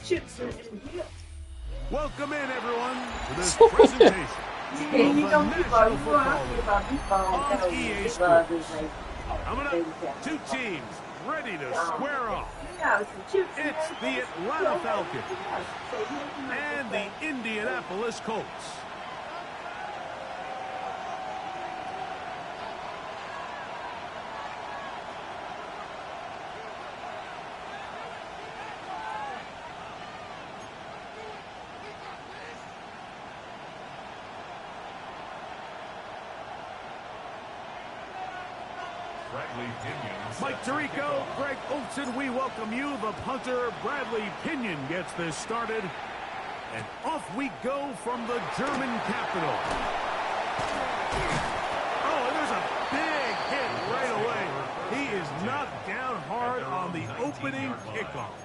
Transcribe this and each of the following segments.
chips in here. Welcome in, everyone, to this presentation of the National Football League on EA Sports. Coming up, two teams ready to square off. It's the Atlanta Falcons and the Indianapolis Colts. Mike Tirico, Greg Olson, we welcome you. The punter, Bradley Pinion, gets this started. And off we go from the German capital. Oh, and there's a big hit right away. He is knocked down hard on the opening kickoff.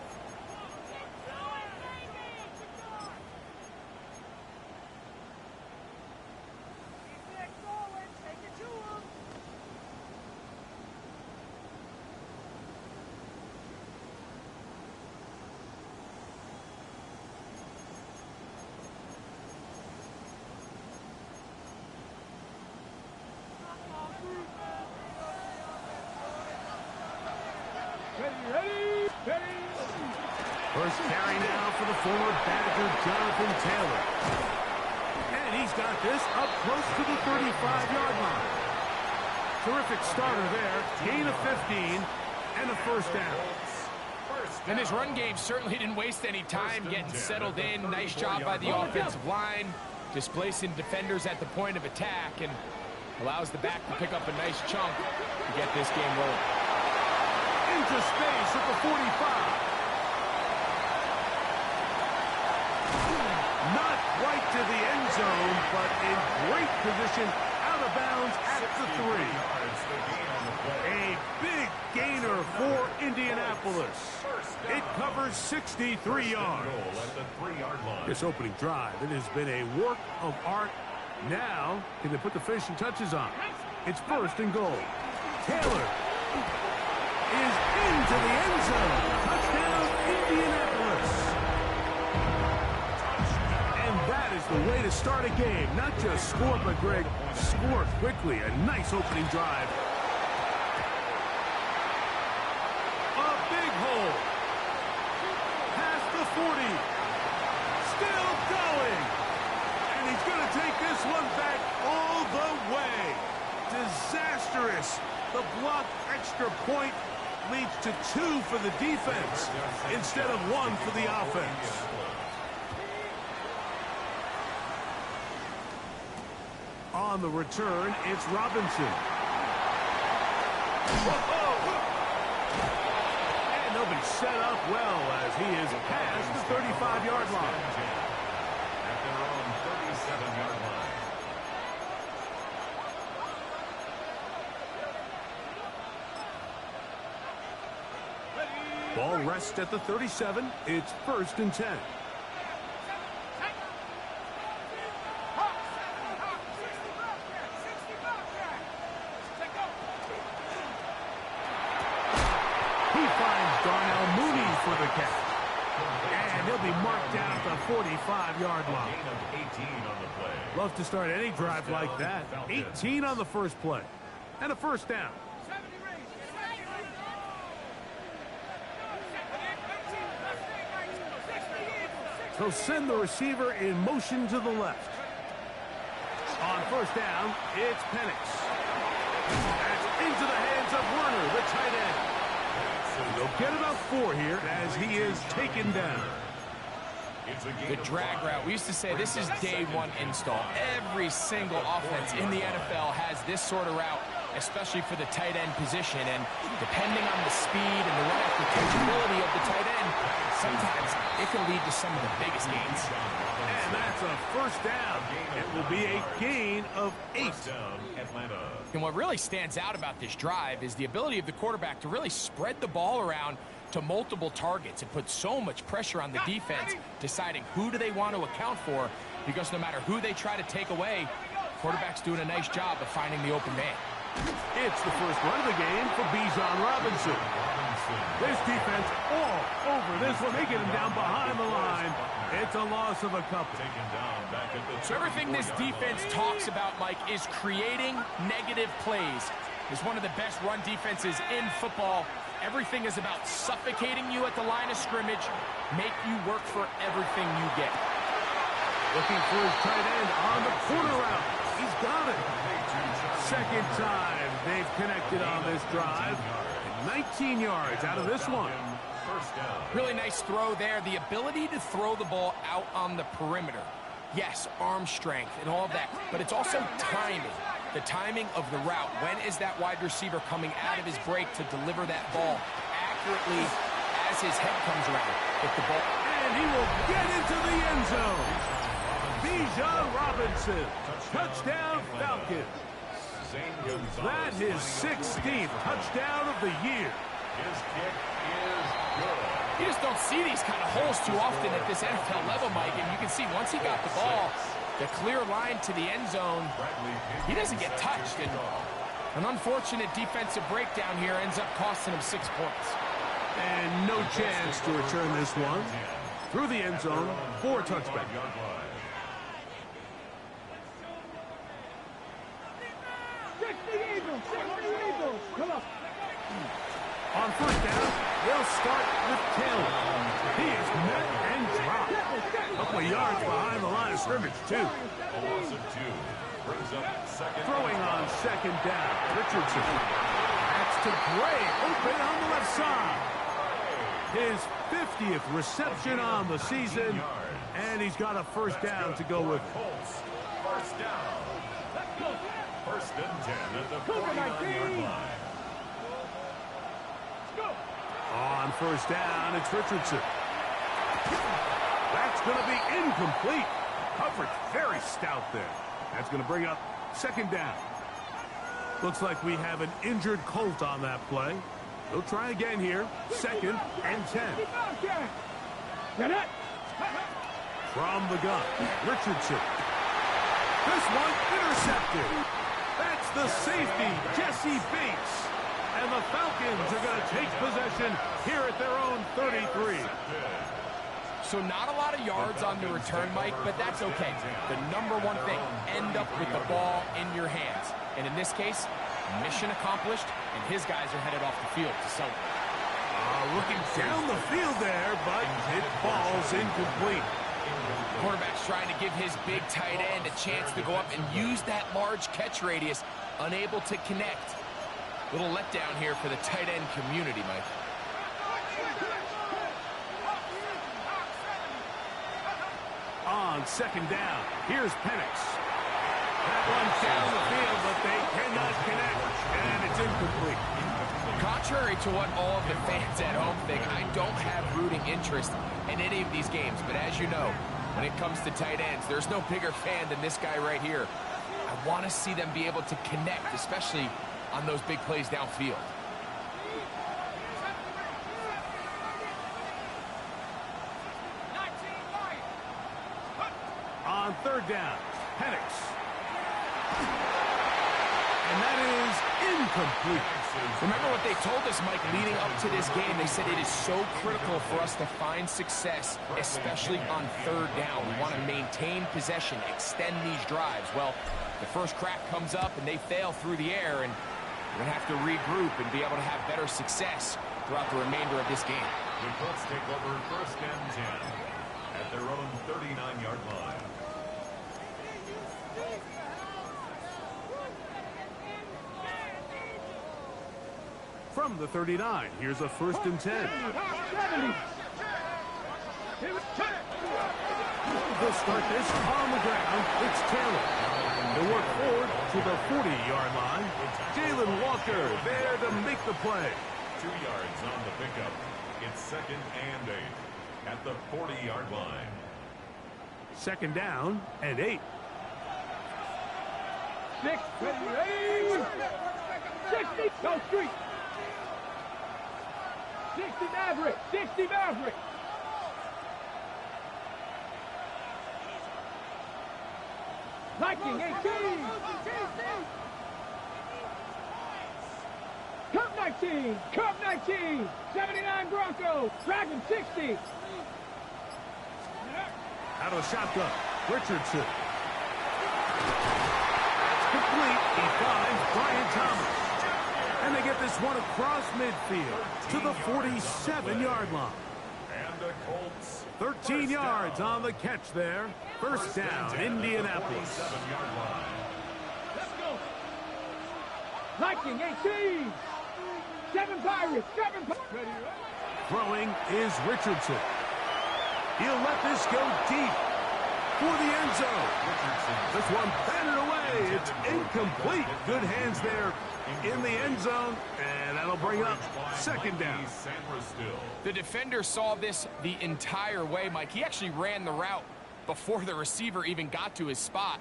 First carry now for the former Badger, Jonathan Taylor. And he's got this up close to the 35-yard line. Terrific starter there. Gain of 15 and a first down. And his run game certainly didn't waste any time getting settled in. Nice job by the offensive line, displacing defenders at the point of attack, and allows the back to pick up a nice chunk to get this game rolling. Into space at the 45. Not quite to the end zone, but in great position out of bounds at the 3. A big gainer for Indianapolis. It covers 63 yards. This opening drive, it has been a work of art. Now, can they put the finishing touches on? It's first and goal. Taylor is into the end zone. Touchdown, Indianapolis. And that is the way to start a game. Not just score, but Greg, score quickly. A nice opening drive. A big hole. Past the 40. Still going. And he's going to take this one back all the way. Disastrous. The blocked extra point leads to 2 for the defense instead of 1 for the offense. On the return, it's Robinson. And they'll be set up well as he is past the 35-yard line. At their own 37-yard line. Ball rests at the 37. It's first and 10. He finds Darnell Mooney for the catch. And he'll be marked down at the 45-yard line. Gain of 18 on the play. Love to start any drive like that. 18 on the first play. And a first down. He'll send the receiver in motion to the left. On first down, it's Penix. That's into the hands of Werner, the tight end. They'll get about 4 here as he is taken down. The drag route. We used to say this is day 1 install. Every single offense in the NFL has this sort of route, especially for the tight end position. And depending on the speed and the run after catchability of the tight end, sometimes it can lead to some of the biggest gains. And that's a first down. It will be a gain of 8. And what really stands out about this drive is the ability of the quarterback to really spread the ball around to multiple targets. It puts so much pressure on the defense deciding who do they want to account for, because no matter who they try to take away, quarterback's doing a nice job of finding the open man. It's the first run of the game for Bijan Robinson. This defense all over this one. They get him down behind the line. It's a loss of a couple. So everything this defense talks about, Mike, is creating negative plays. It's one of the best run defenses in football. Everything is about suffocating you at the line of scrimmage, make you work for everything you get. Looking for his tight end on the corner route. He's got it. Second time they've connected on this drive. 19 yards out of this one. Really nice throw there. The ability to throw the ball out on the perimeter. Yes, arm strength and all of that, but it's also timing. The timing of the route. When is that wide receiver coming out of his break to deliver that ball accurately as his head comes around? Hit the ball. And he will get into the end zone. Bijan Robinson. Touchdown Falcons. That is 16th touchdown of the year. His kick is good. You just don't see these kind of holes too often at this NFL level, Mike. And you can see once he got the ball, the clear line to the end zone, he doesn't get touched. And an unfortunate defensive breakdown here ends up costing him 6 points. And no chance to return this one. Through the end zone for a touchback. On first down, they'll start with Taylor. He is met and dropped. A couple of yards behind the line of scrimmage, too. A loss of 2. Brings up second. Throwing on second down, Richardson. That's to Gray, open on the left side. His 50th reception on the season, and he's got a first down to go with. First down. First and 10 at the 49-yard line. On first down, it's Richardson. That's going to be incomplete. Coverage very stout there. That's going to bring up second down. Looks like we have an injured Colt on that play. They'll try again here. Second and 10. From the gun, Richardson. This one intercepted. That's the safety, Jesse Bates. And the Falcons are going to take possession here at their own 33. So not a lot of yards on the return, Mike, but that's okay. The number one thing, end up with the ball in your hands. And in this case, mission accomplished, and his guys are headed off the field to celebrate. Looking down the field there, but it falls incomplete. Quarterback's trying to give his big tight end a chance to go up and use that large catch radius, unable to connect. Little letdown here for the tight end community, Mike. On second down, here's Penix. That one's down the field, but they cannot connect, and it's incomplete. Contrary to what all of the fans at home think, I don't have rooting interest in any of these games. But as you know, when it comes to tight ends, there's no bigger fan than this guy right here. I want to see them be able to connect, especially on those big plays downfield. On third down, Penix. And that is incomplete. Remember what they told us, Mike, leading up to this game. They said it is so critical for us to find success, especially on third down. We want to maintain possession, extend these drives. Well, the first crack comes up and they fail through the air, and we're going to have to regroup and be able to have better success throughout the remainder of this game. The Colts take over first and 10 at their own 39-yard line. From the 39, here's a first and 10. They'll start this on the ground. It's Taylor. They'll work forward to the 40-yard line. Jalen Walker there to make the play. 2 yards on the pickup. It's second and 8 at the 40-yard line. Second down and 8. 60, go street. 60 Maverick, 60 Maverick. Viking 18. 19. Cub 19. 79 Broncos. Dragon 60. Out of the shotgun, Richardson. Complete, he finds Brian Thomas. And they get this one across midfield to the 47-yard line. And the Colts. 13 yards on the catch there. First down, Indianapolis. 47-yard line. Let's go. Viking 18. 7 Pirates. 7 Pirates. Ready, Throwing is Richardson. He'll let this go deep for the end zone. This one batted away. It's incomplete. Good hands there in the end zone, and that'll bring up second down. The defender saw this the entire way, Mike. He actually ran the route before the receiver even got to his spot.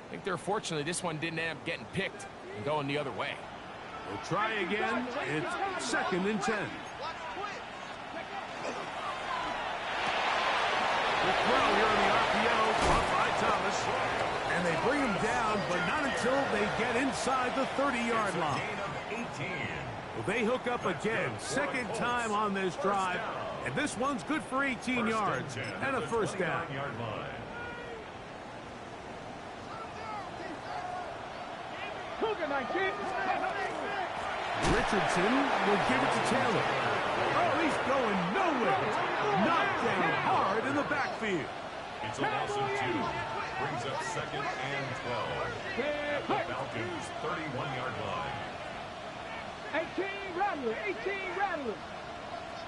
I think they're fortunately this one didn't end up getting picked and going the other way. We'll try again. It's second and 10. The throw here on the RPO, brought by Thomas. And they bring him down, but not until they get inside the 30-yard line. Well, they hook up again. Second time on this drive. And this one's good for 18 yards and a first down. Cougar 19. Richardson will give it to Taylor. Oh, he's going nowhere. Knocked down hard in the backfield. It's a loss of 2. Brings up second and 12. At the Falcons' 31-yard line. 18 Rattler. 18 Rattler.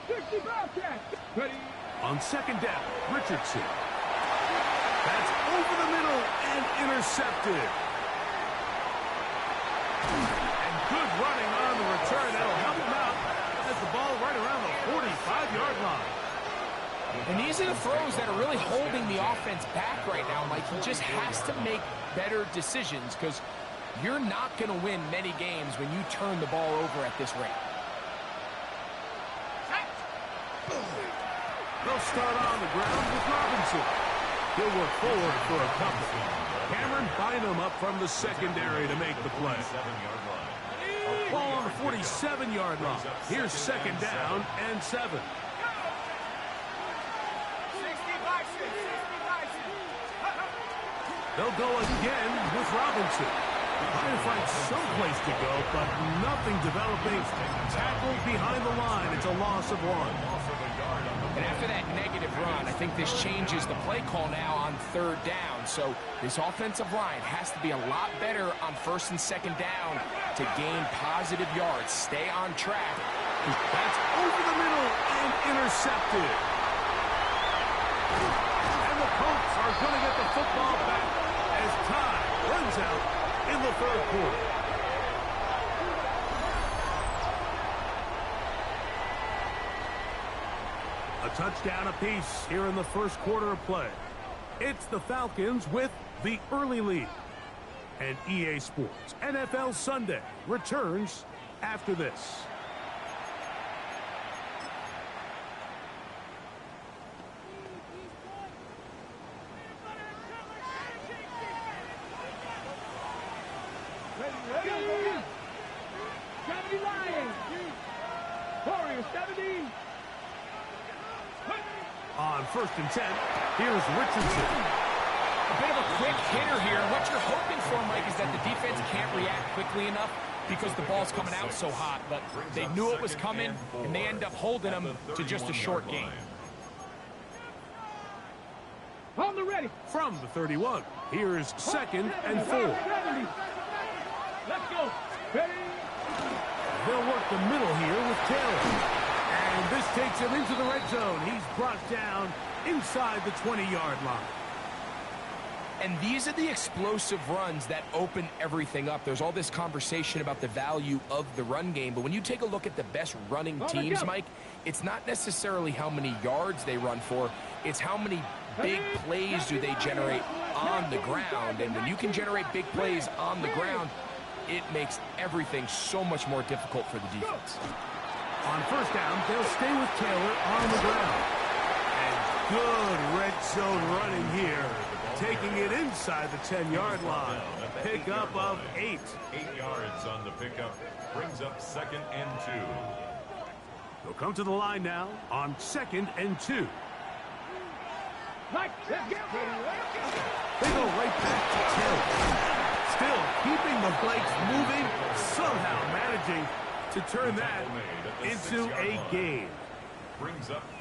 60 Bobcats. Ready. On second down, Richardson. That's over the middle and intercepted. And good running on the return. That'll help him out. Has the ball right around the 45-yard line. And these are the throws that are really holding the offense back right now, Mike. He just has to make better decisions because you're not going to win many games when you turn the ball over at this rate. They'll start on the ground with Robinson. He'll work forward for a couple. Cameron Bynum up from the secondary to make the play. Ball on the 47-yard line. Here's second down and 7. They'll go again with Robinson. Trying to find some place to go, but nothing developing. Tackled behind the line. It's a loss of 1. And after that negative run, I think this changes the play call now on third down. So this offensive line has to be a lot better on first and second down to gain positive yards. Stay on track. That's over the middle and intercepted. And the Colts are going to get the football back as time runs out in the third quarter. A touchdown apiece here in the first quarter of play. It's the Falcons with the early lead. And EA Sports NFL Sunday returns after this. Ready. 70 Lions. Warriors 70. On first and 10, here's Richardson. A bit of a quick hitter here. What you're hoping for, Mike, is that the defense can't react quickly enough because the ball's coming out so hot. But they knew it was coming, and they end up holding them to just a short game. On the ready. From the 31, here's second and 4. 70. Let's go. Ready. They'll work the middle here with Taylor. And this takes him into the red zone. He's brought down inside the 20-yard line. And these are the explosive runs that open everything up. There's all this conversation about the value of the run game, but when you take a look at the best running teams, Mike, it's not necessarily how many yards they run for, it's how many big plays do they generate on the ground. And when you can generate big plays on the ground, it makes everything so much more difficult for the defense. On first down, they'll stay with Taylor on the ground. And good red zone running here taking it inside the 10-yard line. Pickup of 8. 8 yards on the pickup. Brings up 2nd and 2. They'll come to the line now on 2nd and 2. Mike, let's get ready. They go right back to Taylor. Still keeping the Blakes moving, somehow managing to turn that into a game.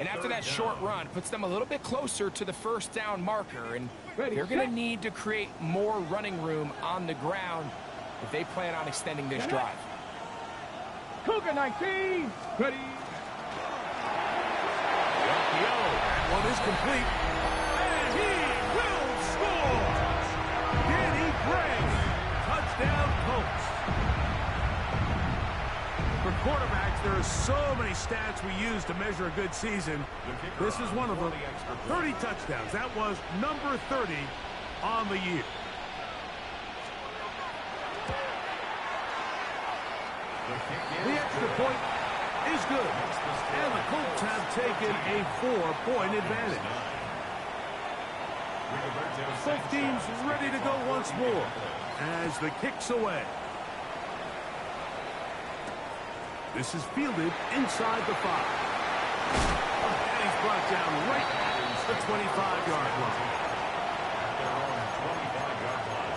And after that short run, puts them a little bit closer to the first down marker. And they're going to need to create more running room on the ground if they plan on extending this drive. Cougar 19. Ready. That one is complete. And he will score. Danny Gray. Touchdown Colts. For quarterbacks, there are so many stats we use to measure a good season. This is one of them. 30 touchdowns. That was number 30 on the year. The extra point is good. And the Colts have taken a 4-point advantage. Both teams ready to go once more as the kick's away. This is fielded inside the 5. And he's brought down right at the 25-yard line. At their own 25-yard line.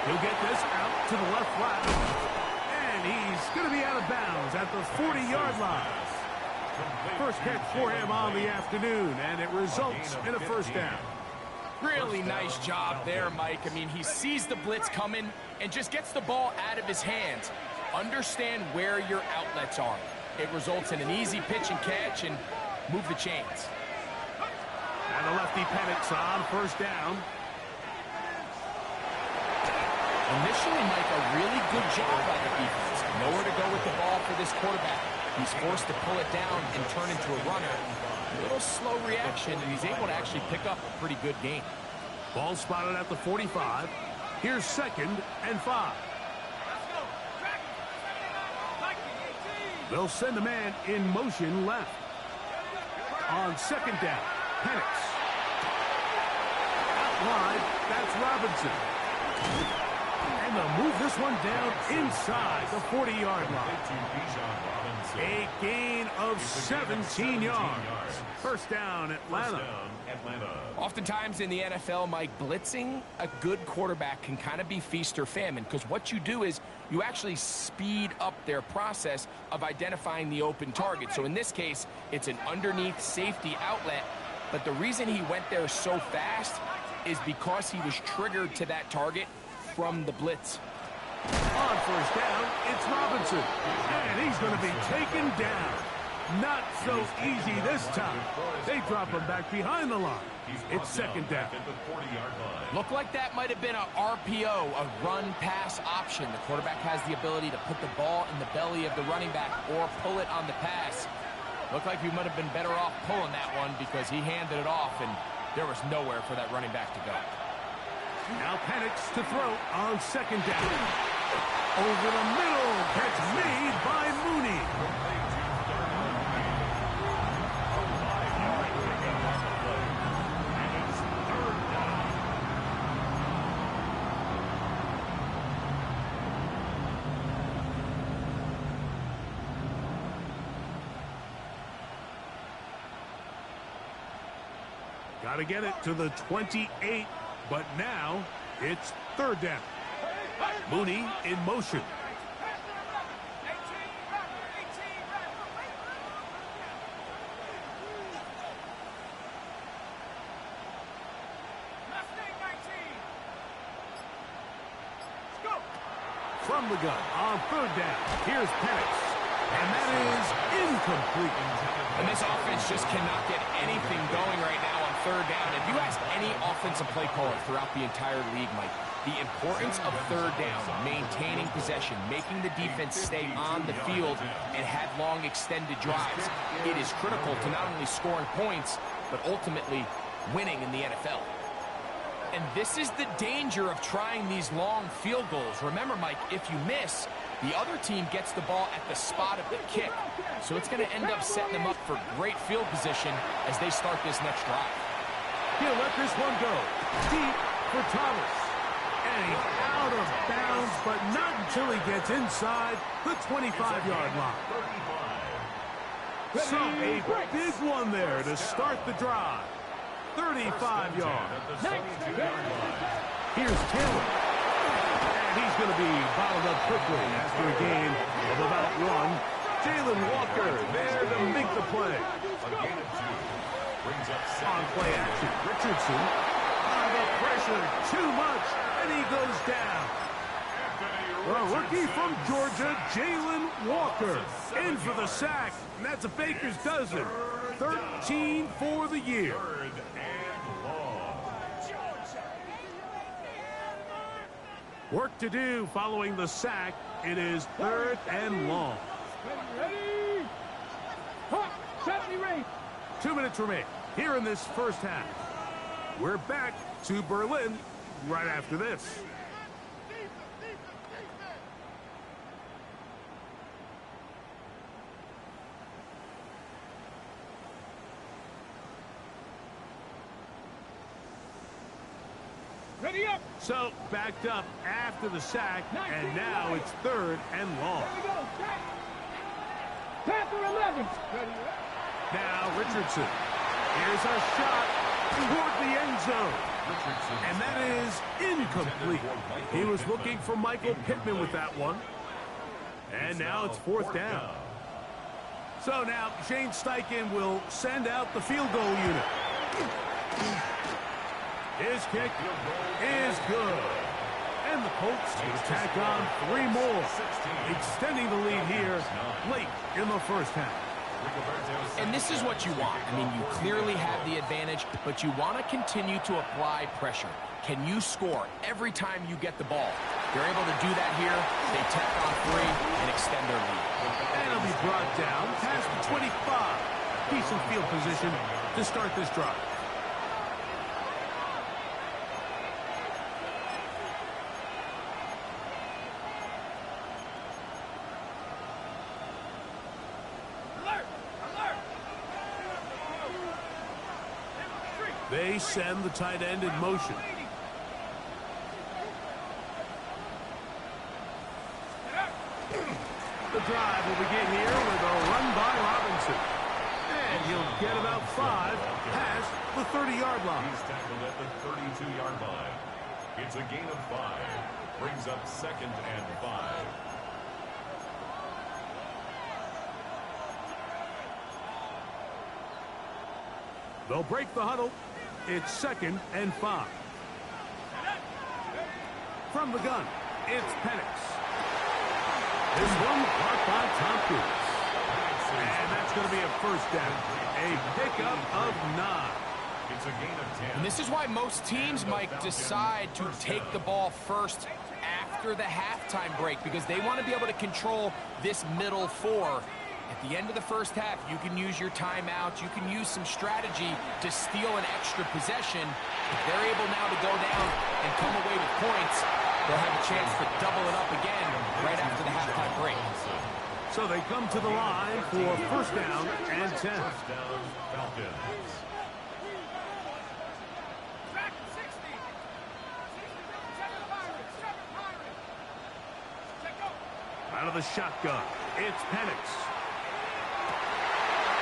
He'll get this out to the left flat. And he's going to be out of bounds at the 40-yard line. First catch for him on the afternoon, and it results in a first down. Really nice job there, Mike. I mean, he sees the blitz coming and just gets the ball out of his hands. Understand where your outlets are. It results in an easy pitch and catch and move the chains. And the lefty Penix on first down. Initially, Mike, a really good job by the defense. Nowhere to go with the ball for this quarterback. He's forced to pull it down and turn into a runner. A little slow reaction, and he's able to actually pick up a pretty good gain. Ball spotted at the 45. Here's 2nd and 5. They'll send a man in motion left. On 2nd down, Penix. Out wide, that's Robinson. And they'll move this one down inside the 40-yard line. A gain of 17 yards. First down, Atlanta. Oftentimes in the NFL, Mike, blitzing a good quarterback can kind of be feast or famine, because what you do is you actually speed up their process of identifying the open target. So in this case, it's an underneath safety outlet, but the reason he went there so fast is because he was triggered to that target from the blitz. On first down, it's Robinson. And he's going to be taken down. Not so easy this time. They drop him back behind the line. It's 2nd down. Looked like that might have been a RPO, a run-pass option. The quarterback has the ability to put the ball in the belly of the running back or pull it on the pass. Looked like he might have been better off pulling that one because he handed it off, and there was nowhere for that running back to go. Now Penix to throw on 2nd down. Over the middle. Catch made by Mooney. Got to get it to the 28. But now, it's 3rd down. Mooney in motion. From the gun on 3rd down. Here's Penix. And that is incomplete. And this offense just cannot get anything going right now on 3rd down. If you ask any offensive play caller throughout the entire league, Mike, the importance of 3rd down, maintaining possession, making the defense stay on the field and have long extended drives, it is critical to not only scoring points, but ultimately winning in the NFL. And this is the danger of trying these long field goals. Remember, Mike, if you miss, the other team gets the ball at the spot of the kick. So it's going to end up setting them up for great field position as they start this next drive. He'll let this one go. Deep for Thomas. And he's out of bounds, but not until he gets inside the 25-yard line. So a big one there to start the drive. 35 yards. Here's Taylor. And he's going to be bottled up quickly after a gain of about 1. Jalen Walker there to make the play. On play action, Richardson. The pressure, too much, and he goes down. A rookie from Georgia, Jalen Walker, in for the sack. And that's a Baker's dozen. 13 for the year. Work to do following the sack. It is 3rd and long. Ready? Hot, 70 rate. 2 minutes remain here in this first half. We're back to Berlin right after this. Ready up. So backed up after the sack, and now it's 3rd and long. There we go. Back. Panther 11. Ready up. Now Richardson. Here's a shot toward the end zone. And that is incomplete. He was looking for Michael Pittman with that one. And now it's 4th down. So now Shane Steichen will send out the field goal unit. His kick is good. And the Colts will tack on 3 more, extending the lead here late in the first half. And this is what you want. I mean, you clearly have the advantage, but you want to continue to apply pressure. Can you score every time you get the ball? They're able to do that here. They tack on 3 and extend their lead. And it'll be brought down past the 25. Decent field position to start this drive. They send the tight end in motion. The drive will begin here with a run by Robinson. And he'll get about 5 past the 30-yard line. He's tackled at the 32-yard line. It's a gain of 5. Brings up 2nd and 5. They'll break the huddle. It's 2nd and 5. From the gun, it's Penix. This one blocked by Tompkins. And that's going to be a first down. A pickup of 9. It's a gain of 10. And this is why most teams, Mike, decide to take the ball first after the halftime break, because they want to be able to control this middle 4. At the end of the first half, you can use your timeout. You can use some strategy to steal an extra possession. If they're able now to go down and come away with points, they'll have a chance to double it up again right after the halftime break. So they come to the line for first down and 10. First down, Falcons. Track 60. 60 Pirates. 7 Pirates. Check go. Out of the shotgun, it's Penix.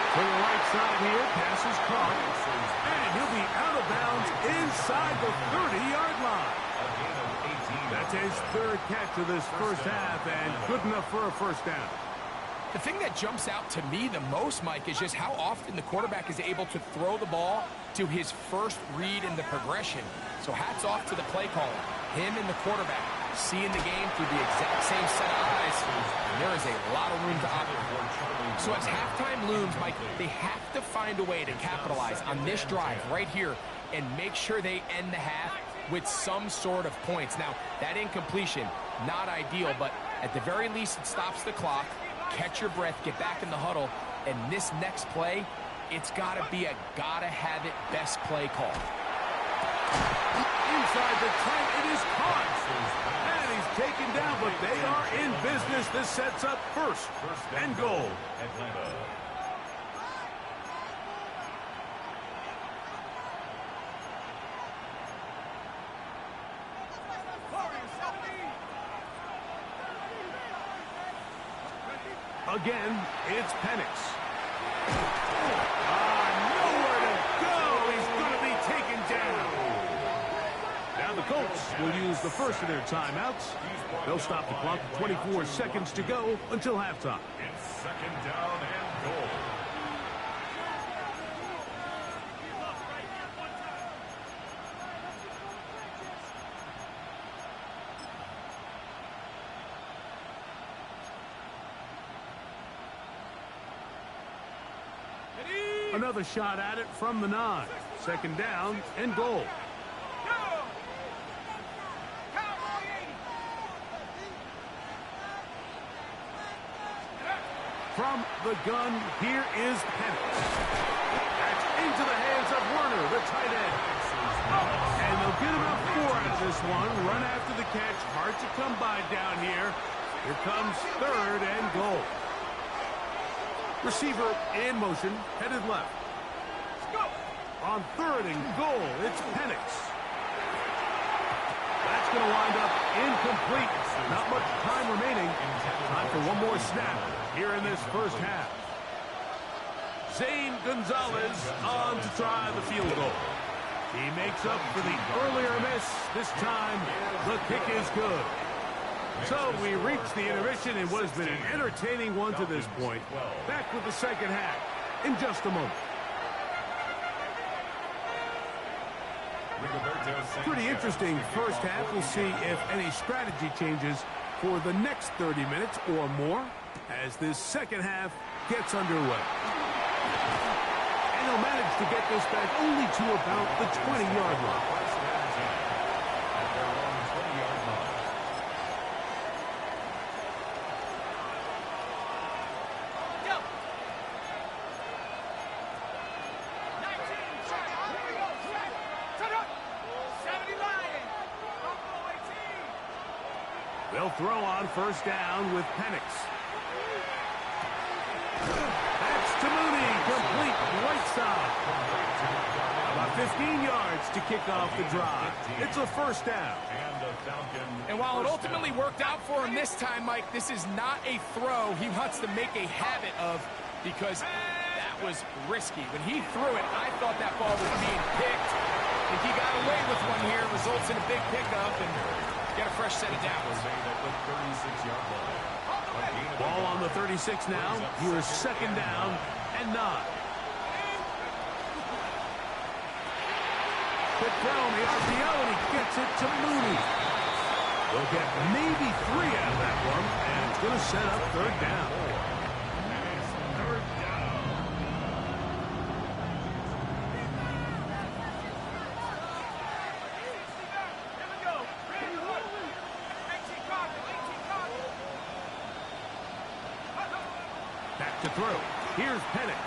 To the right side here, pass is caught. And he'll be out of bounds inside the 30-yard line. That's his 3rd catch of this first half, and good enough for a first down. The thing that jumps out to me the most, Mike, is just how often the quarterback is able to throw the ball to his first read in the progression. So hats off to the play caller. Him and the quarterback seeing the game through the exact same set of eyes. And there is a lot of room to operate. So as halftime looms, Mike, they have to find a way to capitalize on this drive right here and make sure they end the half with some sort of points. Now, that incompletion, not ideal, but at the very least, it stops the clock. Catch your breath, get back in the huddle, and this next play, it's got to be a gotta-have-it best play call. at the 10. It is caught. And he's taken down, but they are in business. This sets up first and goal. Atlanta. Again, it's Penix. Nowhere to go. He's going to be taken down. Now the Colts will use the first of their timeouts. They'll stop the clock. 24 seconds to go until halftime. It's second down and goal. Another shot at it from the 9. Second down and goal. From the gun, here is Penix. That's into the hands of Werner, the tight end. And they'll get about 4 out of this one. Run after the catch. Hard to come by down here. Here comes third and goal. Receiver in motion, headed left. On third and goal, it's Penix. That's going to wind up incomplete. Not much time remaining. Time for one more snap here in this first half. Zane Gonzalez on to try the field goal. He makes up for the earlier miss. This time, the kick is good. So we reach the intermission in what has been an entertaining one to this point. Back with the second half in just a moment. Pretty interesting first half. We'll see if any strategy changes for the next 30 minutes or more as this second half gets underway. And he'll manage to get this back only to about the 20-yard line. They'll throw on first down with Penix. That's to Mooney, complete right side. About 15 yards to kick off the drive. It's a first down. And while it ultimately worked out for him this time, Mike, this is not a throw he wants to make a habit of because that was risky. When he threw it, I thought that ball was being picked. I think he got away with one here. Results in a big pickup and get a fresh set of downs. Ball on the 36 now. Here's second down and 9. Quick throw on the RPO, and he gets it to Mooney. They'll get maybe 3 out of that one, and it's going to set up third down. Back to throw. Here's Penix.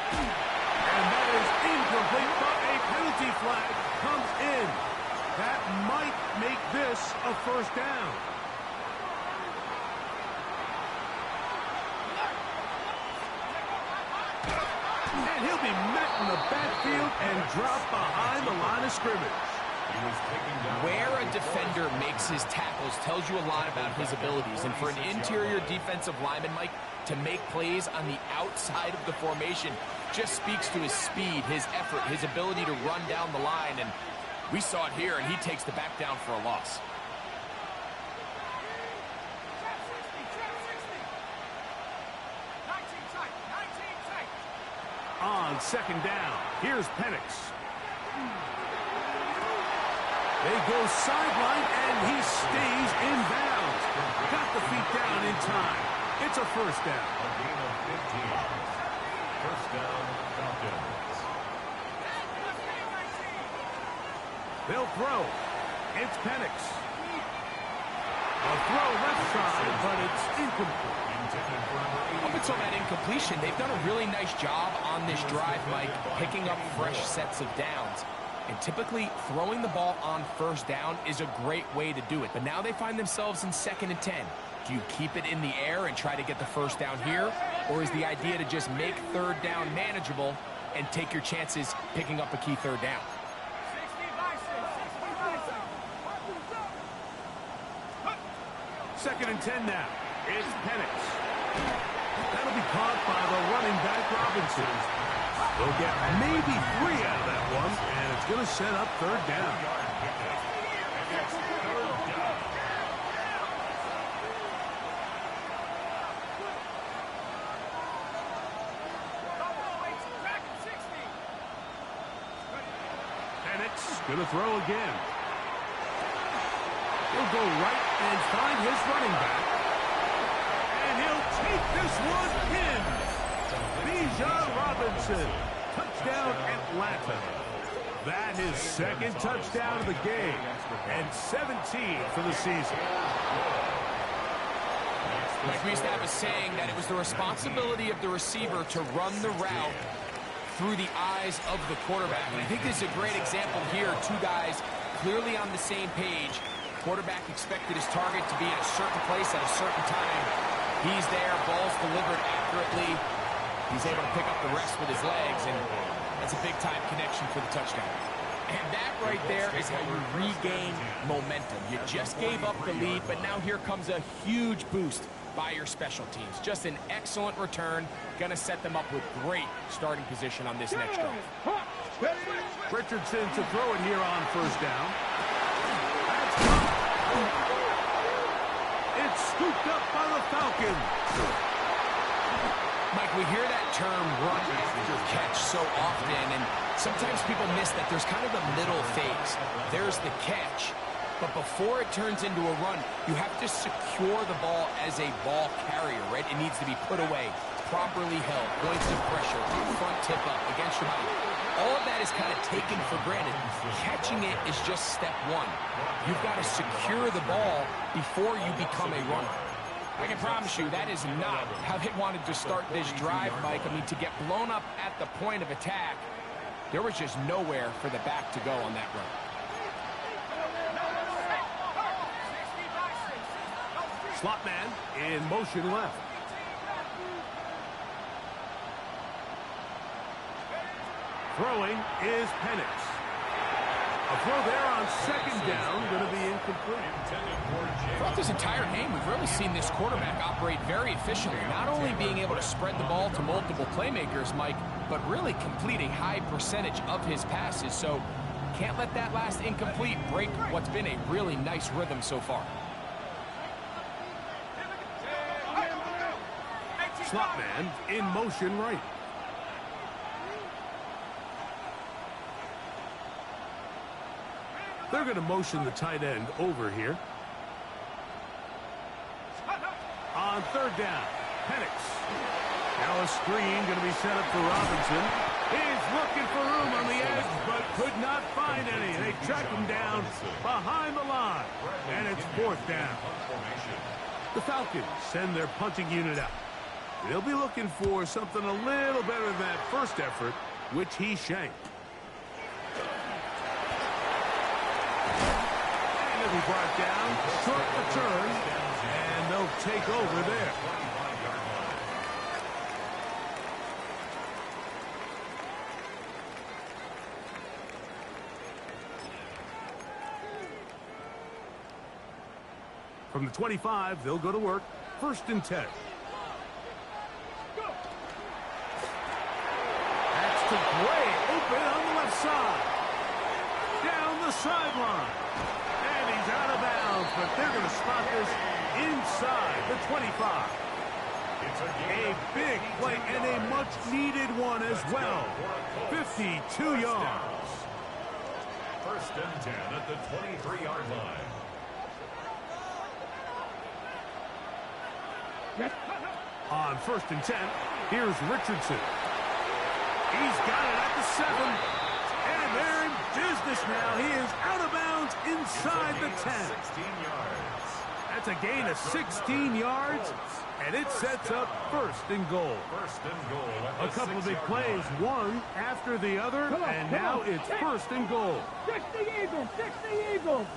And that is incomplete, but a penalty flag comes in. That might make this a first down. And he'll be met in the backfield and dropped behind the line of scrimmage. Where a defender makes his tackles tells you a lot about his abilities. And for an interior defensive lineman, Mike, to make plays on the outside of the formation just speaks to his speed, his effort, his ability to run down the line. And we saw it here, and he takes the back down for a loss. On second down, here's Penix. They go sideline, and he stays in bounds. Got the feet down in time. It's a first down. A gain of 15. First down, Falcons. They'll throw. It's Penix. A throw left side, but it's incomplete. Up until that incompletion, they've done a really nice job on this drive, Mike, picking up fresh sets of downs. And typically, throwing the ball on first down is a great way to do it. But now they find themselves in 2nd and 10. Do you keep it in the air and try to get the first down here? Or is the idea to just make 3rd down manageable and take your chances picking up a key 3rd down? 2nd and 10 now. It's Penix. That'll be caught by the running back Robinson. They'll get maybe 3 out of that one, and it's going to set up 3rd down. Penix going to throw again. He'll go right and find his running back. And he'll take this one in. Bijan Robinson. Touchdown, Atlanta. That is 2nd touchdown of the game. And 17 for the season. Like we used to have a saying that it was the responsibility of the receiver to run the route through the eyes of the quarterback. And I think this is a great example here. 2 guys clearly on the same page. Quarterback expected his target to be in a certain place at a certain time. He's there, ball's delivered accurately. He's able to pick up the rest with his legs, and that's a big-time connection for the touchdown. And that right there is how you regain momentum. You just gave up the lead, but now here comes a huge boost by your special teams. Just an excellent return. Going to set them up with great starting position on this next drive. Richardson to throw it here on 1st down. It's scooped up by the Falcons. Mike, we hear that term run after catch so often, and sometimes people miss that there's kind of the middle phase. There's the catch, but before it turns into a run, you have to secure the ball as a ball carrier, right? It needs to be put away, properly held, points of pressure, front tip up against your body. All of that is kind of taken for granted. Catching it is just step 1. You've got to secure the ball before you become a runner. I can promise you that is not how they wanted to start this drive, Mike. I mean, to get blown up at the point of attack, there was just nowhere for the back to go on that run. Slot man in motion left. Throwing is Penix. A throw there on 2nd down, going to be incomplete. Throughout this entire game, we've really seen this quarterback operate very efficiently, not only being able to spread the ball to multiple playmakers, Mike, but really complete a high percentage of his passes. So can't let that last incomplete break what's been a really nice rhythm so far. Slot man in motion right. They're going to motion the tight end over here. On 3rd down, Penix. Now a screen going to be set up for Robinson. He's looking for room on the edge, but could not find any. They track him down behind the line, and it's 4th down. The Falcons send their punting unit out. They'll be looking for something a little better than that first effort, which he shanked. And he'll be brought down, short return, and they'll take over there. From the 25, they'll go to work. 1st and 10. That's to Gray, open on the left side. Down the sideline. And he's out of bounds, but they're going to spot this inside the 25. A big play and a much-needed one as well. 52 yards. 1st and 10 at the 23-yard line. On 1st and 10, here's Richardson. He's got it at the 7. And they're in business now. He is out of bounds inside the 10. 16 yards. That's a gain of 16 yards, and it sets up first and goal. First and goal. A couple of big plays, one after the other, and now it's first and goal. 60 Eagles, 60 Eagles.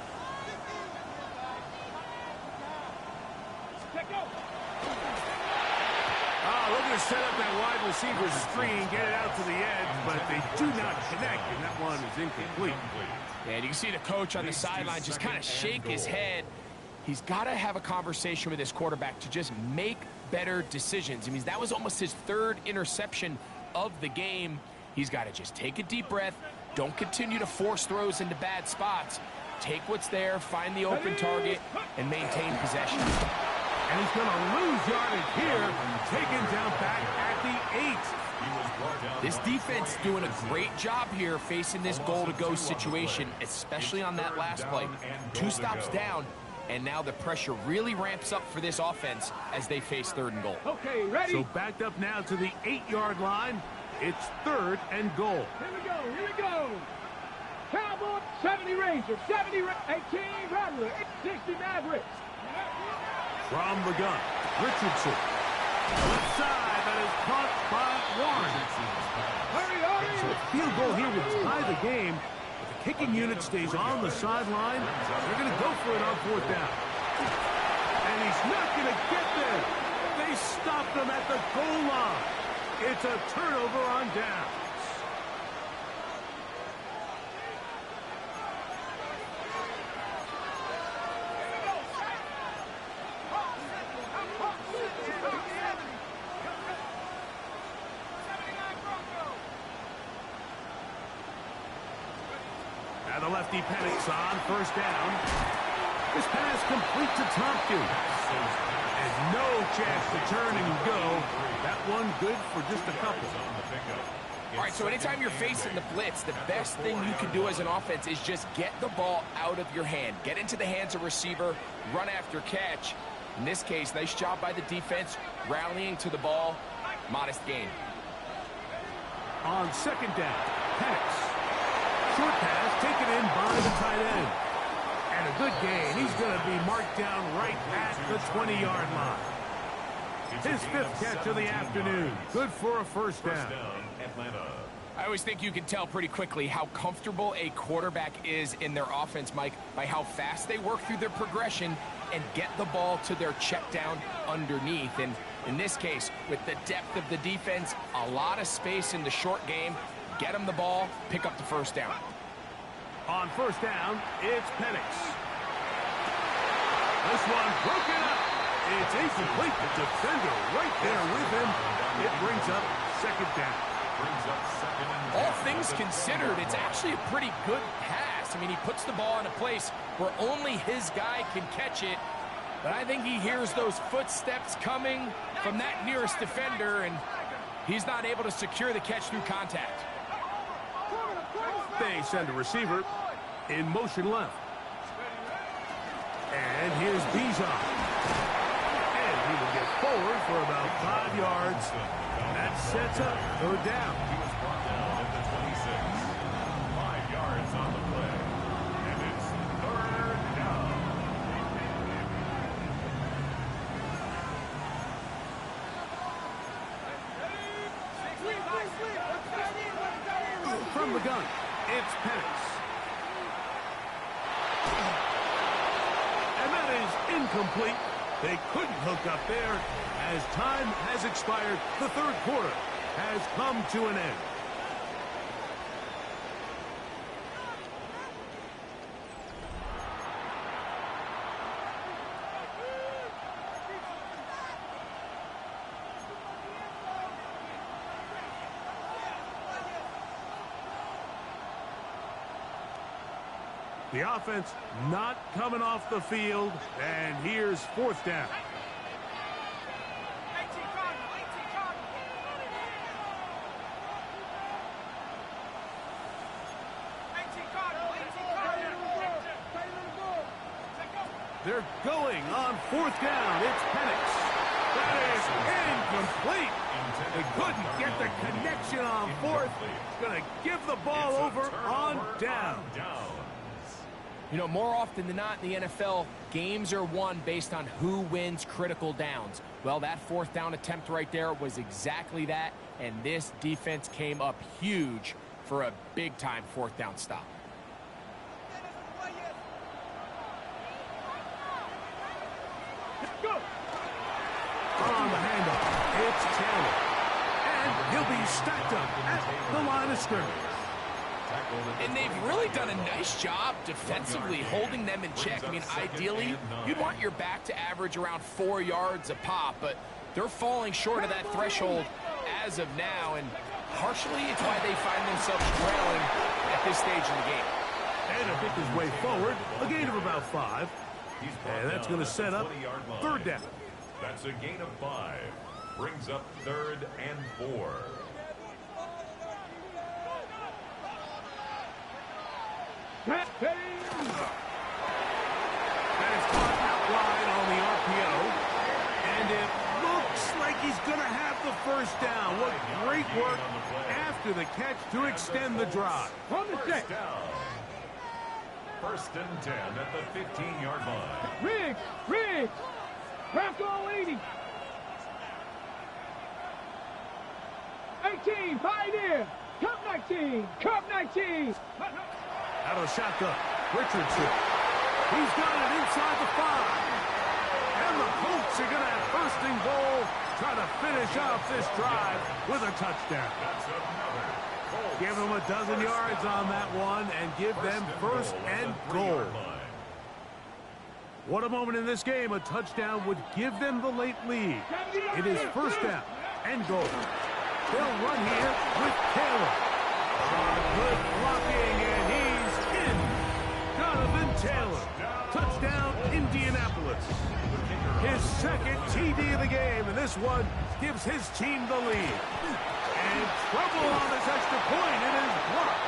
Looking to set up that wide receiver screen, get it out to the edge, but they do not connect, and that one is incomplete. And you can see the coach on the sideline just kind of shake his head. He's got to have a conversation with his quarterback to just make better decisions. I mean, that was almost his third interception of the game. He's got to just take a deep breath. Don't continue to force throws into bad spots. Take what's there, find the open target, and maintain possession. And he's going to lose yardage here, taken down back at the 8. This defense doing a great job here facing this goal-to-go situation, especially on that last play. 2 stops down, and now the pressure really ramps up for this offense as they face third and goal. Okay, ready? So backed up now to the 8-yard line. It's third and goal. Here we go. Cowboys, 70 Rangers, 18 Rattler, 60 Mavericks. From the gun, Richardson. Left side, that is caught by Warren. So a field goal here would tie the game. If the kicking unit stays on the sideline, they're going to go for it on 4th down. And he's not going to get there. They stopped him at the goal line. It's a turnover on downs. Now the lefty Penix on 1st down. This pass complete to Tompkins. And no chance to turn and go. That one good for just a couple. All right, so anytime you're facing the blitz, the best thing you can do as an offense is just get the ball out of your hand. Get into the hands of receiver, run after catch. In this case, nice job by the defense, rallying to the ball. Modest gain. On 2nd down, Penix. Short pass taken in by the tight end. And a good gain. He's going to be marked down right at the 20-yard line. His 5th catch of the afternoon. Good for a 1st down. I always think you can tell pretty quickly how comfortable a quarterback is in their offense, Mike, by how fast they work through their progression and get the ball to their check down underneath. And in this case, with the depth of the defense, a lot of space in the short game, get them the ball, pick up the 1st down. On 1st down, it's Penix. This one broken up. It's incomplete. The defender right there with him. It brings up 2nd down. All things considered, it's actually a pretty good pass. I mean, he puts the ball in a place where only his guy can catch it. But I think he hears those footsteps coming from that nearest defender, and he's not able to secure the catch through contact. They send a receiver in motion left. And here's Bijan. And he will get forward for about 5 yards. That sets up 3rd down. He was brought down at the 26. 5 yards on the play. And it's 3rd down. From the gun, it's Penix. And that is incomplete. They couldn't hook up there. As time has expired, the 3rd quarter has come to an end. The offense not coming off the field, and here's 4th down. They're going on 4th down. It's Penix. That is incomplete. They couldn't get the connection on 4th. Going to give the ball over on down. You know, more often than not in the NFL, games are won based on who wins critical downs. Well, that fourth down attempt right there was exactly that, and this defense came up huge for a big-time fourth down stop. Go. On the handoff, it's Taylor. And he'll be stacked up at the line of scrimmage. And they've really done a nice job defensively holding them in check. I mean, ideally, you'd want your back to average around 4 yards a pop, but they're falling short of that threshold as of now, and partially it's why they find themselves trailing at this stage in the game. And to pick his way forward, a gain of about 5. And that's going to set up third down. That's a gain of 5. Brings up 3rd and 4. That is caught out wide on the RPO. And it looks like he's going to have the first down. What great work after the catch to extend the drive. On the set. First and 10 at the 15-yard line. Riggs. Craft all 80. 18, pioneer. Cup 19. Out of the shotgun, Richardson. He's got it inside the 5. And the Colts are going to have first and goal, try to finish off this drive with a touchdown. Give them a dozen yards on that one and give them first and goal. What a moment in this game. A touchdown would give them the late lead. It is first down and goal. They'll run here with Taylor. Good blocking, and he's in. Jonathan Taylor. Touchdown, Indianapolis. His second TD of the game, and this one gives his team the lead. And trouble on this extra point. It is blocked.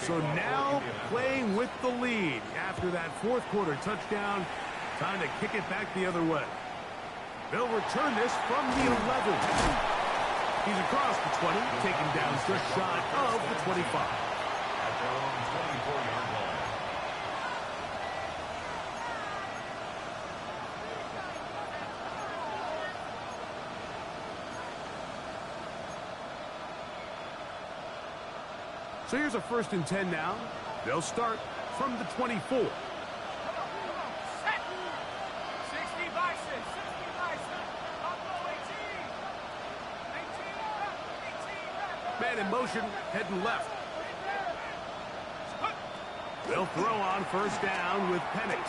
So now playing with the lead after that fourth quarter touchdown. Time to kick it back the other way. They'll return this from the 11. He's across the 20, taken down just shy of the 25. At their own 24-yard line. So here's a first and 10 now. They'll start from the 24. Man in motion, heading left. They'll throw on first down with Penix.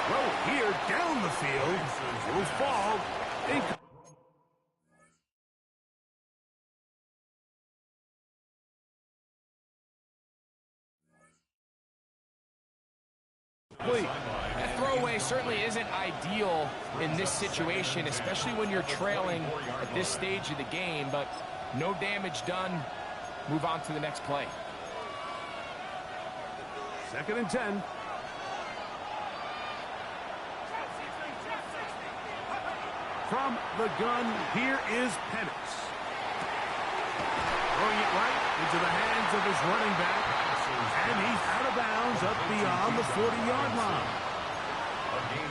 Throw here down the field. Will fall. That throwaway certainly isn't ideal in this situation, especially when you're trailing at this stage of the game, but no damage done. Move on to the next play. Second and 10. From the gun, here is Penix. Throwing it right into the hands of his running back. And he's out of bounds up beyond the 40-yard line.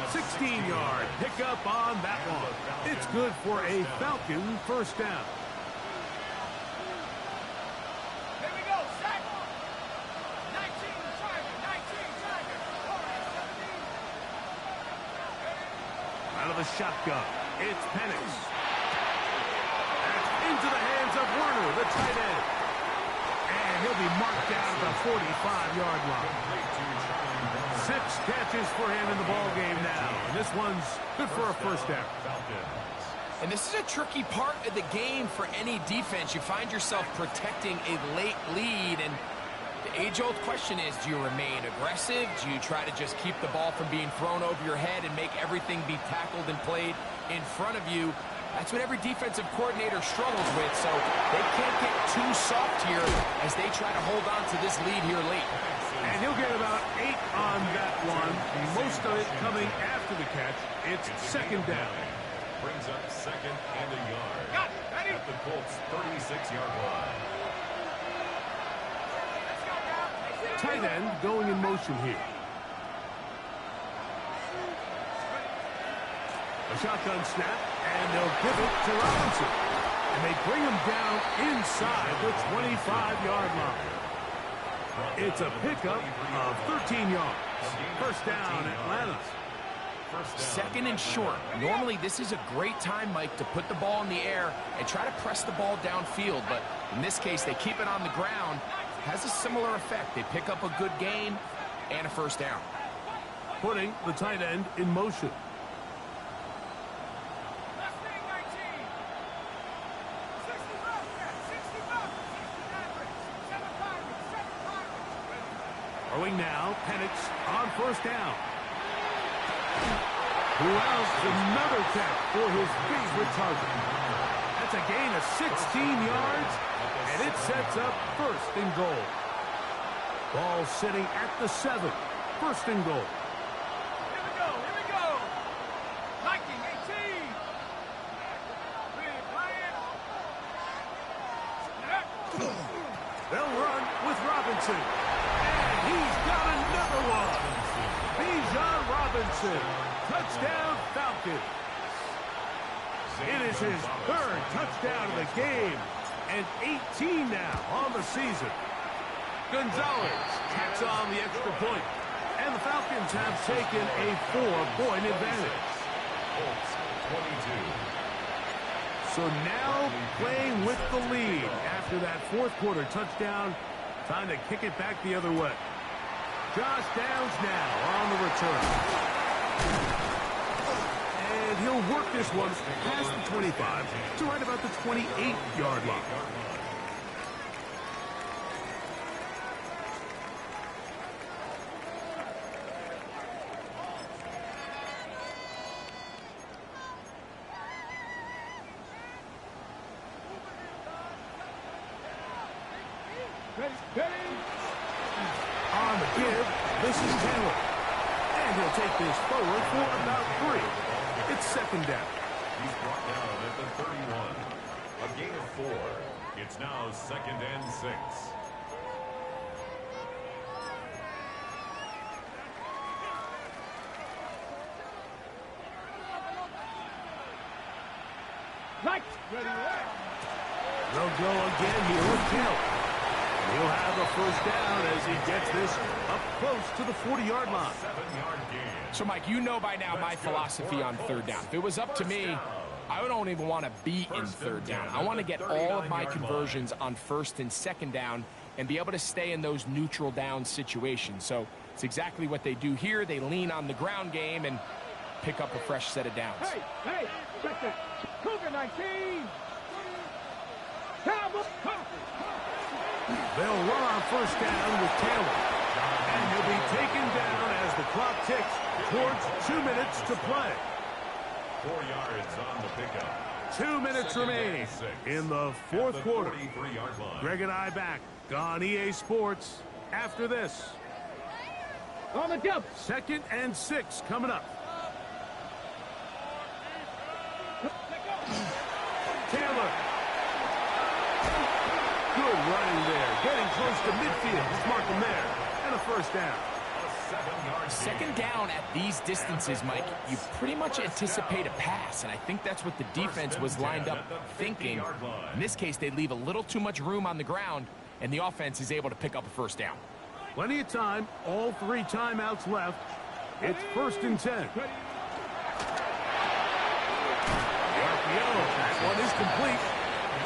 16-yard pickup on that one. It's good for a Falcon first down. Here we go, sack. 19, Tiger. Out of the shotgun, it's Penix. That's into the hands of Werner, the tight end. And he'll be marked down at the 45-yard line. 6 catches for him in the ball game now. And this one's good for a first down. And this is a tricky part of the game for any defense. You find yourself protecting a late lead, and The age-old question is, do you remain aggressive? Do you try to just keep the ball from being thrown over your head and make everything be tackled and played in front of you? That's what every defensive coordinator struggles with, so they can't get too soft here as they try to hold on to this lead here late. And he'll get about 8 on that one, most of it coming after the catch. It's second down. Brings up second and a yard. At the Colts' 36-yard line. Tight end going in motion here. A shotgun snap, and they'll give it to Robinson. And they bring him down inside the 25-yard line. It's a pickup of 13 yards. First down, Atlanta. Second and short. Normally, this is a great time, Mike, to put the ball in the air and try to press the ball downfield. But in this case, they keep it on the ground. Has a similar effect. They pick up a good gain and a first down. Putting the tight end in motion. Throwing now, Penix on first down. Who else? Another catch for his favorite target. That's a gain of 16 yards, and it sets up first and goal. Ball sitting at the 7. First and goal. Here we go, here we go. Viking 18. They'll run with Robinson. And he's got another one. Bijan Robinson. Touchdown Falcons. It is his third touchdown of the game. And 18 now on the season. Gonzalez tacks on the extra point. And the Falcons have taken a 4-point advantage. Colts 22. So now playing with the lead after that fourth quarter touchdown. Time to kick it back the other way. Josh Downs now on the return. And he'll work this one past the 25 to right about the 28-yard line. On the give, this is Taylor. And he'll take this forward for about 3. It's second down. He's brought down at the 31. A gain of 4. It's now second and 6. Right. Ready, They'll go again here with Taylor. He'll have a first down as he gets this up close to the 40-yard line. 7-yard gain. So, Mike, you know by now my philosophy on third down. If it was up to me, I don't even want to be in third down. I want to get all of my conversions on first and second down and be able to stay in those neutral down situations. So it's exactly what they do here. They lean on the ground game and pick up a fresh set of downs. Hey, check that. Cougar 19. Cowboys. They'll run on first down with Taylor. And he'll be taken down as the clock ticks towards 2 minutes to play. 4 yards on the pickup. 2 minutes remaining in the fourth quarter. 43-yard line. Greg and I back on EA Sports after this. On the jump. Second and 6 coming up. Taylor. Good running there. Getting close to midfield. Just mark him there. And a first down. Second down at these distances, Mike, you pretty much anticipate a pass, and I think that's what the defense was lined up thinking. In this case, they leave a little too much room on the ground, and the offense is able to pick up a first down. Plenty of time. All 3 timeouts left. It's first and 10. The RPO. That one is complete.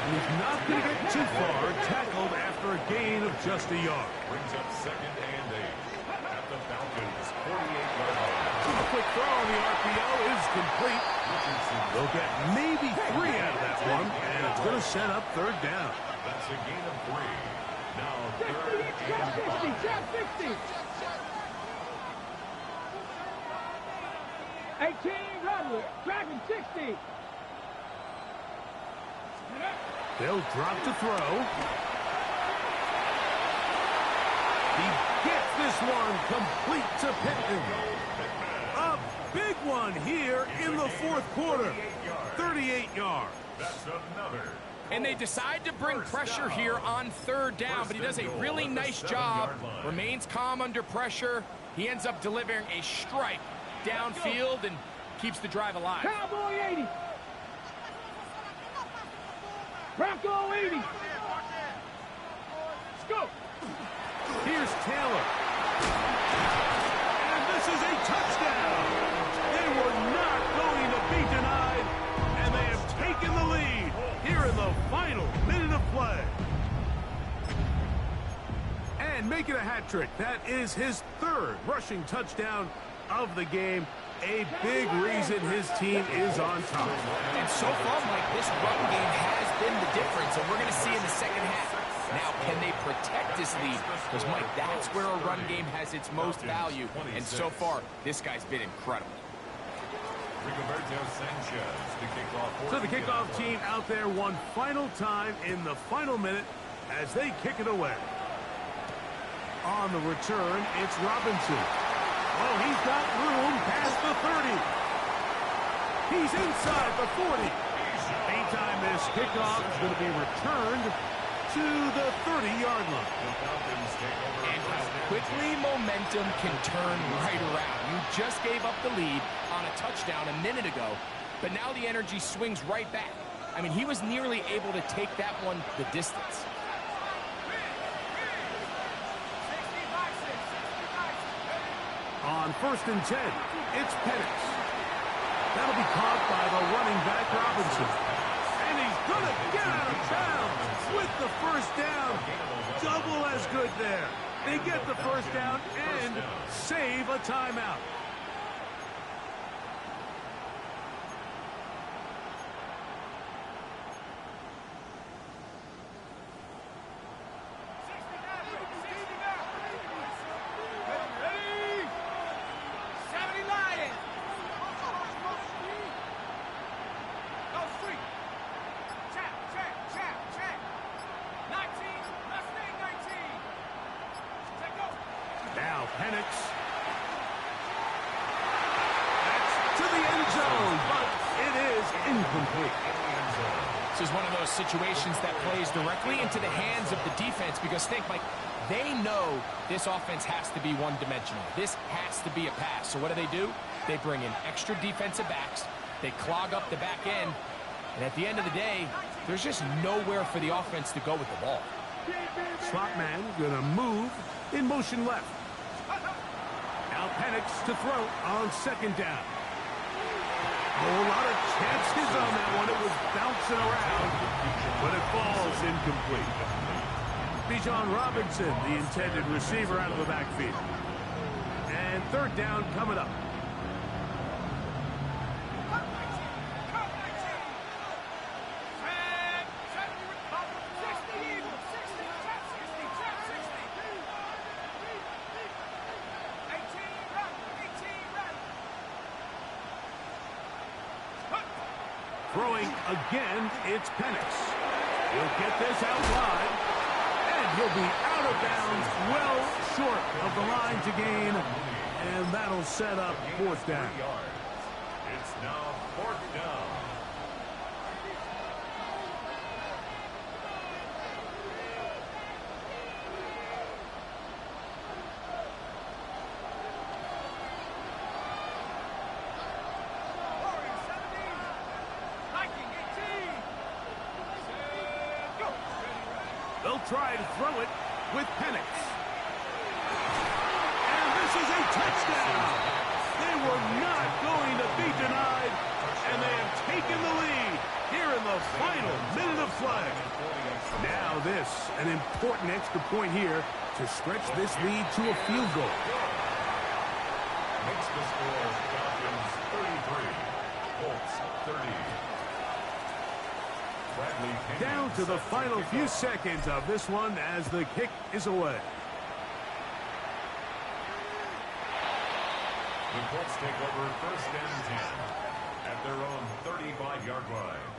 He's not going to get too far. Tackled after a gain of just a yard. Brings up second and 8 at the Falcons' 48-yard line. A quick throw on the RPO is complete. They'll get maybe 3 out of that one, and it's going to set up third down. That's a gain of 3. Now 60, third trap and 60, 5. trap 60. 18, Rattler, driving 60. They'll drop to throw. He gets this one complete to Pittman. A big one here in the fourth quarter. 38 yards. That's another. And they decide to bring pressure here on third down, but he does a really nice job. Remains calm under pressure. He ends up delivering a strike downfield and keeps the drive alive. Cowboy 80. Bronco 80. Let's go. Here's Taylor. And this is a touchdown. They were not going to be denied, and they have taken the lead here in the final minute of play. And making a hat trick. That is his third rushing touchdown of the game. A big reason his team is on top. And so far, Mike, this run game has been the difference, and we're going to see in the second half. Now, can they protect this lead? Because, Mike, that's where a run game has its most value. And so far, this guy's been incredible. Rigoberto Sanchez to kick off. So the kickoff team out there one final time in the final minute as they kick it away. On the return, it's Robinson. Oh, he's got room past the 30. He's inside the 40. Anytime this kickoff is going to be returned to the 30-yard line. And how quickly momentum can turn right around. You just gave up the lead on a touchdown a minute ago, but now the energy swings right back. I mean, he was nearly able to take that one the distance. On 1st and 10, it's Penix. That'll be caught by the running back, Robinson. And he's going to get out of bounds with the first down. Double as good there. They get the first down and save a timeout. Now Penix. That's to the end zone, but it is incomplete. This is one of those situations that plays directly into the hands of the defense because think, Mike, they know this offense has to be one-dimensional. This has to be a pass. So what do? They bring in extra defensive backs. They clog up the back end. And at the end of the day, there's just nowhere for the offense to go with the ball. Slot man gonna move in motion left. Now Penix to throw on 2nd down. A whole lot of chances on that one. It was bouncing around, but it falls incomplete. Bijan Robinson, the intended receiver, out of the backfield. And 3rd down coming up. Throwing again, it's Penix. He'll get this out wide, and he'll be out of bounds, well short of the line to gain, and that'll set up 4th down. It's now 4th down. They'll try to throw it with Penix. And this is a touchdown. They were not going to be denied, and they have taken the lead here in the final minute of play. Now this, an important extra point here to stretch this lead to a field goal. Makes the score Falcons 33, Colts 30. Down to the final few seconds of this one as the kick is away. The Colts take over first and 10 at their own 35-yard line.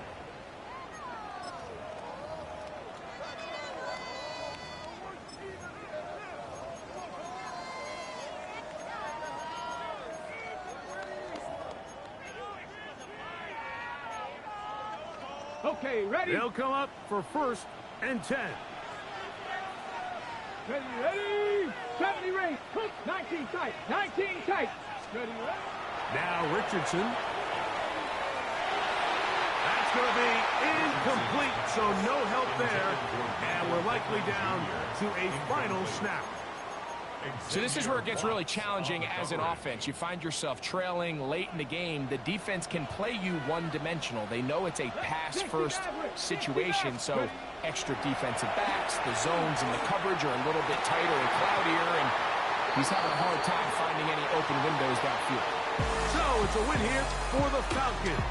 Okay, ready? They'll come up for first and 10. Ready? 70 range. 19 tight. 19 tight. Ready? Now Richardson. That's going to be incomplete, so no help there. And we're likely down to a final snap. So this is where it gets really challenging as an offense. You find yourself trailing late in the game. The defense can play you one-dimensional. They know it's a pass-first situation, so extra defensive backs, the zones and the coverage are a little bit tighter and cloudier, and he's having a hard time finding any open windows downfield. So it's a win here for the Falcons,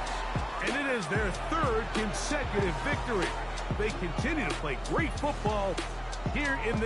and it is their third consecutive victory. They continue to play great football here in the